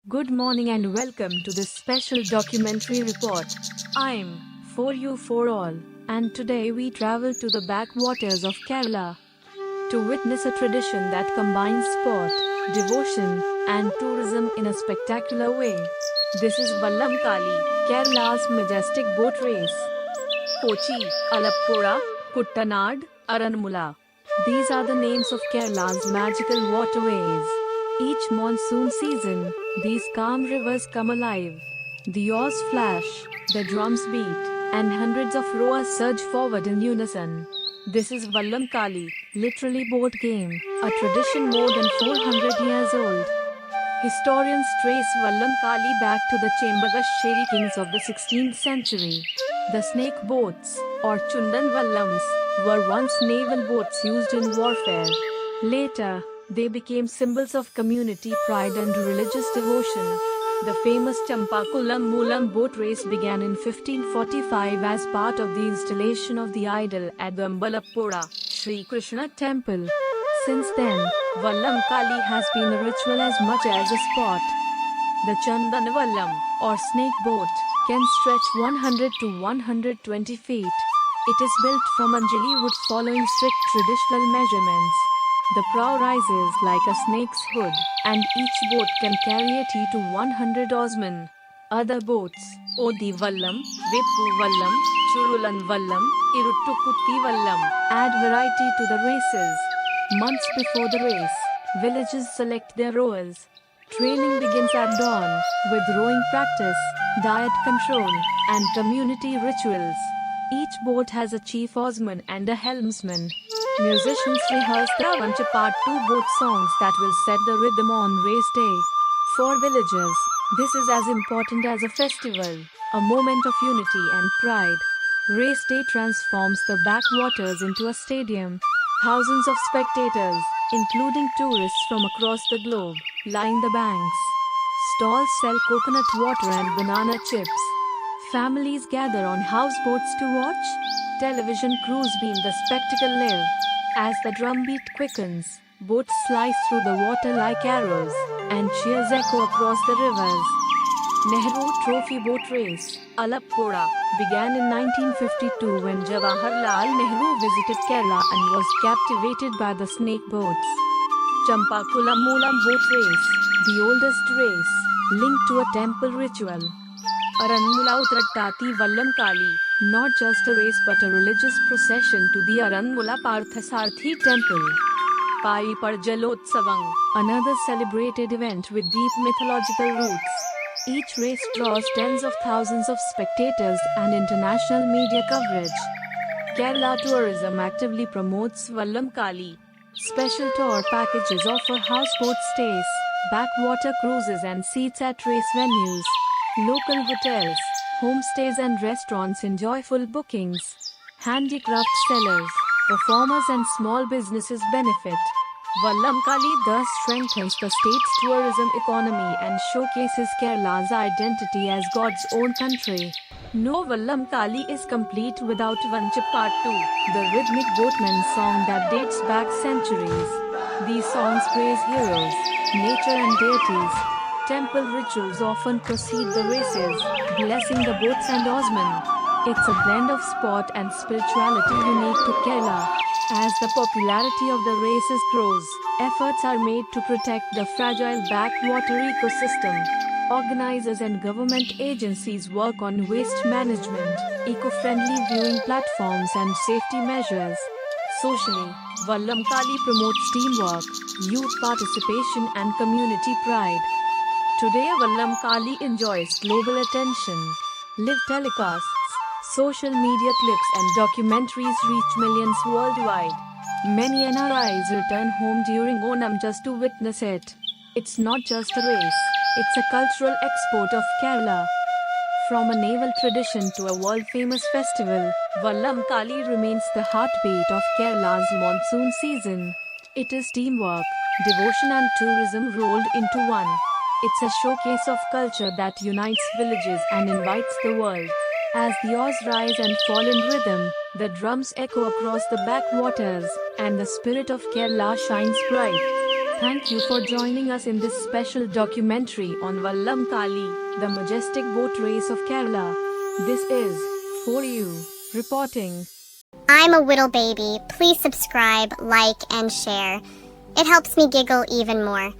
Good morning and welcome to this special documentary report. I'm For You For All, and today we travel to the backwaters of Kerala to witness a tradition that combines sport, devotion, and tourism in a spectacular way. This is Vallam Kali, Kerala's majestic boat race. Kochi, Alappuzha, Kuttanad, Aranmula. These are the names of Kerala's magical waterways. Each monsoon season, these calm rivers come alive. The oars flash, the drums beat, and hundreds of rowers surge forward in unison. This is Vallam Kali, literally boat game, a tradition more than 400 years old. Historians trace Vallam Kali back to the Chembagasheri kings of the 16th century. The snake boats, or Chundan Vallams, were once naval boats used in warfare. Later, they became symbols of community pride and religious devotion. The famous Champakulam Moolam boat race began in 1545 as part of the installation of the idol at the Ambalappuzha Sri Krishna temple. Since then, Vallam Kali has been a ritual as much as a sport. The Chandan Vallam, or snake boat, can stretch 100 to 120 feet. It is built from Anjali wood following strict traditional measurements. The prow rises like a snake's hood, and each boat can carry 80 to 100 oarsmen. Other boats, Odi Vallam, Vippu Vallam, Churulan Vallam, Iruttukutti Vallam, add variety to the races. Months before the race, villages select their rowers. Training begins at dawn, with rowing practice, diet control, and community rituals. Each boat has a chief oarsman and a helmsman. Musicians rehearse the Avancha Part 2 boat songs that will set the rhythm on race day. For villagers, this is as important as a festival, a moment of unity and pride. Race day transforms the backwaters into a stadium. Thousands of spectators, including tourists from across the globe, line the banks. Stalls sell coconut water and banana chips. Families gather on houseboats to watch. Television crews beam the spectacle live. As the drumbeat quickens, boats slice through the water like arrows, and cheers echo across the rivers. Nehru Trophy Boat Race, Alappuzha, began in 1952 when Jawaharlal Nehru visited Kerala and was captivated by the snake boats. Champakulam Moolam Boat Race, the oldest race, linked to a temple ritual. Aranmula Utrattati Vallam Kali, not just a race but a religious procession to the Aranmula Parthasarthi temple. Pai Parjalotsavang, another celebrated event with deep mythological roots. Each race draws tens of thousands of spectators and international media coverage. Kerala Tourism actively promotes Vallam Kali. Special tour packages offer houseboat stays, backwater cruises and seats at race venues. Local hotels, homestays and restaurants enjoy full bookings. Handicraft sellers, performers and small businesses benefit. Vallam Kali thus strengthens the state's tourism economy and showcases Kerala's identity as God's own country. No Vallam Kali is complete without Vancha Part 2, the rhythmic boatman song that dates back centuries. These songs praise heroes, nature and deities. Temple rituals often precede the races, blessing the boats and oarsmen. It's a blend of sport and spirituality unique to Kerala. As the popularity of the races grows, efforts are made to protect the fragile backwater ecosystem. Organizers and government agencies work on waste management, eco-friendly viewing platforms and safety measures. Socially, Vallam Kali promotes teamwork, youth participation and community pride. Today Vallam Kali enjoys global attention. Live telecasts, social media clips and documentaries reach millions worldwide. Many NRIs return home during Onam just to witness it. It's not just a race, it's a cultural export of Kerala. From a naval tradition to a world-famous festival, Vallam Kali remains the heartbeat of Kerala's monsoon season. It is teamwork, devotion and tourism rolled into one. It's a showcase of culture that unites villages and invites the world. As the oars rise and fall in rhythm, the drums echo across the backwaters, and the spirit of Kerala shines bright. Thank you for joining us in this special documentary on Vallam Kali, the majestic boat race of Kerala. This is For You reporting. I'm a Whittle baby. Please subscribe, like, and share. It helps me giggle even more.